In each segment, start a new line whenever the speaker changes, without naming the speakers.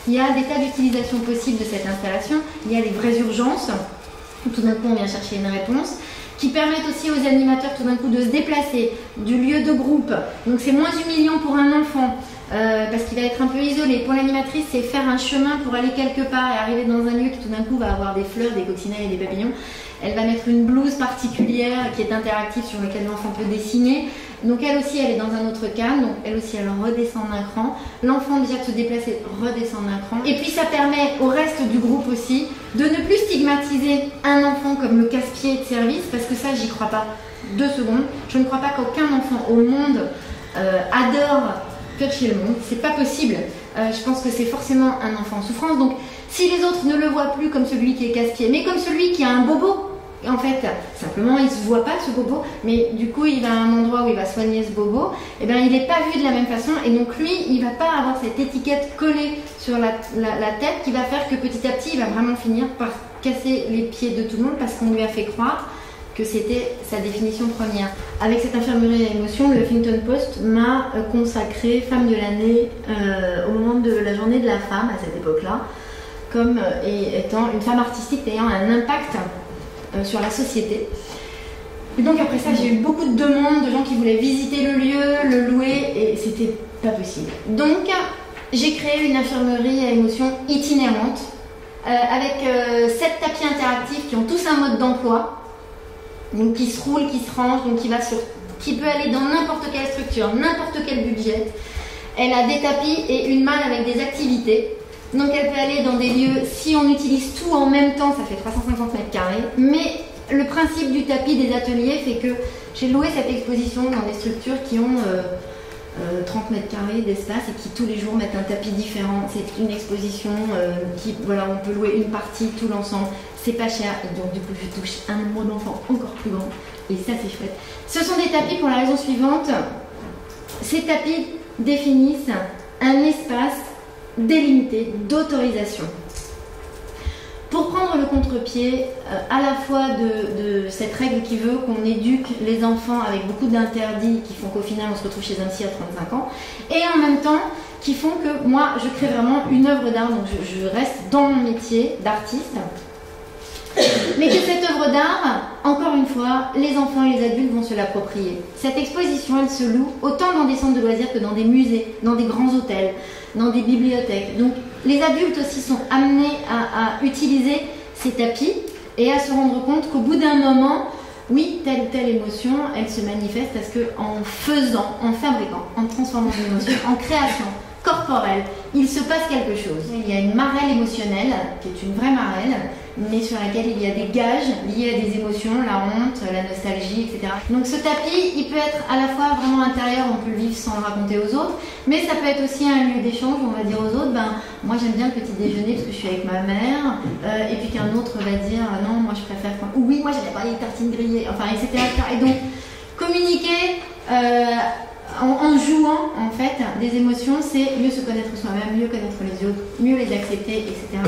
Il y a des tas d'utilisations possibles de cette installation. Il y a les vraies urgences, où tout d'un coup on vient chercher une réponse, qui permettent aussi aux animateurs tout d'un coup de se déplacer du lieu de groupe. Donc c'est moins humiliant pour un enfant, parce qu'il va être un peu isolé. Pour l'animatrice, c'est faire un chemin pour aller quelque part et arriver dans un lieu qui tout d'un coup va avoir des fleurs, des coccinelles et des papillons. Elle va mettre une blouse particulière qui est interactive sur laquelle l'enfant peut dessiner. Donc elle aussi, elle est dans un autre cadre. Donc elle aussi, elle redescend d'un cran. L'enfant déjà de se déplacer redescend d'un cran. Et puis ça permet au reste du groupe aussi de ne plus stigmatiser un enfant comme le casse-pied de service, parce que ça, j'y crois pas 2 secondes. Je ne crois pas qu'aucun enfant au monde adore faire chier le monde. C'est pas possible. Je pense que c'est forcément un enfant en souffrance. Donc si les autres ne le voient plus comme celui qui est casse-pied, mais comme celui qui a un bobo, en fait, simplement il ne se voit pas ce bobo, mais du coup il va à un endroit où il va soigner ce bobo, et bien il n'est pas vu de la même façon, et donc lui il ne va pas avoir cette étiquette collée sur la tête qui va faire que petit à petit il va vraiment finir par casser les pieds de tout le monde parce qu'on lui a fait croire que c'était sa définition première. Avec cette infirmerie à émotion, le Huffington Post m'a consacré femme de l'année au moment de la journée de la femme à cette époque-là, comme étant une femme artistique ayant un impact sur la société. Et donc après ça, j'ai eu beaucoup de demandes de gens qui voulaient visiter le lieu, le louer, et c'était pas possible. Donc j'ai créé une infirmerie à émotion itinérante avec 7 tapis interactifs qui ont tous un mode d'emploi, donc qui se roule, qui se range, donc qui peut aller dans n'importe quelle structure, n'importe quel budget. Elle a des tapis et une malle avec des activités. Donc elle peut aller dans des lieux, si on utilise tout en même temps, ça fait 350 mètres carrés. Mais le principe du tapis des ateliers fait que j'ai loué cette exposition dans des structures qui ont 30 mètres carrés d'espace et qui tous les jours mettent un tapis différent. C'est une exposition qui, voilà, on peut louer une partie, tout l'ensemble. C'est pas cher et donc du coup je touche un nombre d'enfants encore plus grand. Et ça c'est chouette. Ce sont des tapis pour la raison suivante. Ces tapis définissent un espace délimité d'autorisation. Pour prendre le contre-pied à la fois de cette règle qui veut qu'on éduque les enfants avec beaucoup d'interdits qui font qu'au final on se retrouve chez un psy à 35 ans, et en même temps qui font que moi je crée vraiment une œuvre d'art, donc je reste dans mon métier d'artiste, mais que cette œuvre d'art, encore une fois, les enfants et les adultes vont se l'approprier. Cette exposition, elle se loue autant dans des centres de loisirs que dans des musées, dans des grands hôtels, dans des bibliothèques. Donc les adultes aussi sont amenés à utiliser ces tapis et à se rendre compte qu'au bout d'un moment, oui, telle ou telle émotion, elle se manifeste parce qu'en faisant, en fabriquant, en transformant une émotion, en création corporelle, il se passe quelque chose. Il y a une marelle émotionnelle, qui est une vraie marelle, mais sur laquelle il y a des gages liés à des émotions, la honte, la nostalgie, etc. Donc ce tapis, il peut être à la fois vraiment intérieur, on peut le vivre sans le raconter aux autres, mais ça peut être aussi un lieu d'échange où on va dire aux autres, ben moi j'aime bien le petit déjeuner parce que je suis avec ma mère, et puis qu'un autre va dire non, moi je préfère quand... ou oui, moi j'aime pas les tartines grillées, enfin etc. Et donc communiquer en jouant en fait des émotions, c'est mieux se connaître soi-même, mieux connaître les autres, mieux les accepter, etc.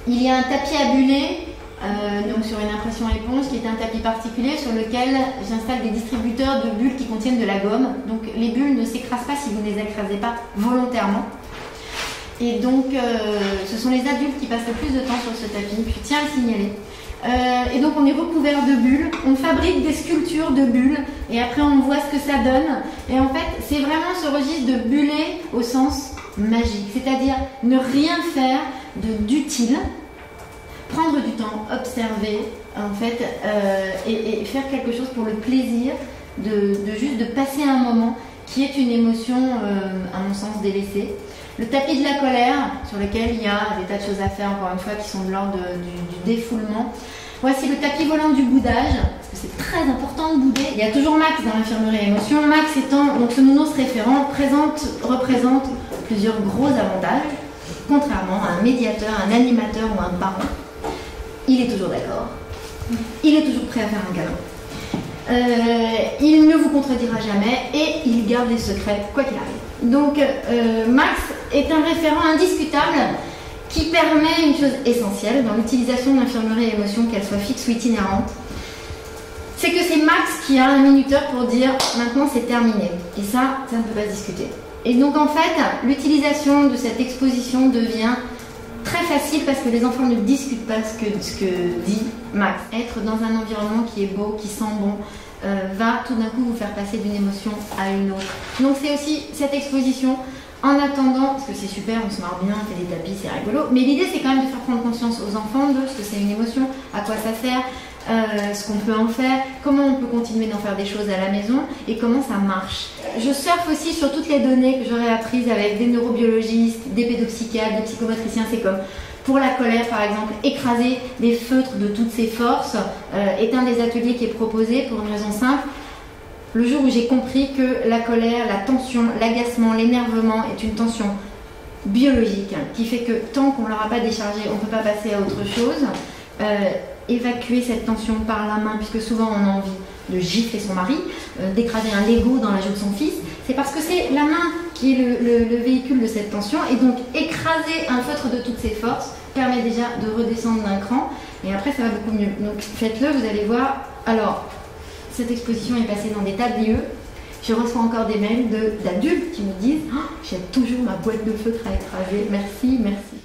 Il y a un tapis à bulles, donc sur une impression éponge, qui est un tapis particulier sur lequel j'installe des distributeurs de bulles qui contiennent de la gomme. Donc les bulles ne s'écrasent pas si vous ne les écrasez pas volontairement. Et donc ce sont les adultes qui passent le plus de temps sur ce tapis, je tiens à le signaler. Et donc on est recouvert de bulles, on fabrique des sculptures de bulles et après on voit ce que ça donne. Et en fait c'est vraiment ce registre de buller au sens magique, c'est-à-dire ne rien faire d'utile, prendre du temps, observer en fait et faire quelque chose pour le plaisir de juste de passer un moment qui est une émotion à mon sens délaissée. Le tapis de la colère, sur lequel il y a des tas de choses à faire, encore une fois, qui sont de l'ordre du défoulement. Voici le tapis volant du boudage, parce que c'est très important de bouder. Il y a toujours Max dans l'infirmerie à émotion. Max étant, donc ce nounours référent, représente plusieurs gros avantages. Contrairement à un médiateur, un animateur ou un parent, il est toujours d'accord. Il est toujours prêt à faire un câlin. Il ne vous contredira jamais et il garde les secrets, quoi qu'il arrive. Donc Max est un référent indiscutable qui permet une chose essentielle dans l'utilisation de l'infirmerie à émotion, qu'elle soit fixe ou itinérante. C'est que c'est Max qui a un minuteur pour dire maintenant c'est terminé. Et ça ne peut pas se discuter. Et donc en fait, l'utilisation de cette exposition devient très facile parce que les enfants ne discutent pas ce que dit Max. Être dans un environnement qui est beau, qui sent bon, va tout d'un coup vous faire passer d'une émotion à une autre. Donc c'est aussi cette exposition en attendant, parce que c'est super, on se marre bien, on fait des tapis, c'est rigolo, mais l'idée c'est quand même de faire prendre conscience aux enfants de ce que c'est une émotion, à quoi ça sert, ce qu'on peut en faire, comment on peut continuer d'en faire des choses à la maison et comment ça marche. Je surfe aussi sur toutes les données que j'aurais apprises avec des neurobiologistes, des pédopsychiatres, des psychomotriciens. C'est comme pour la colère par exemple, écraser les feutres de toutes ses forces est un des ateliers qui est proposé pour une raison simple. Le jour où j'ai compris que la colère, la tension, l'agacement, l'énervement est une tension biologique qui fait que tant qu'on ne l'aura pas déchargée, on ne peut pas passer à autre chose. Évacuer cette tension par la main, puisque souvent on a envie de gifler son mari, d'écraser un Lego dans la joue de son fils, c'est parce que c'est la main qui est le véhicule de cette tension, et donc écraser un feutre de toutes ses forces permet déjà de redescendre d'un cran, et après ça va beaucoup mieux. Donc faites-le, vous allez voir. Alors, cette exposition est passée dans des tas de lieux. Je reçois encore des mails d'adultes qui me disent « Oh, j'ai toujours ma boîte de feutre à écraser, merci, merci ».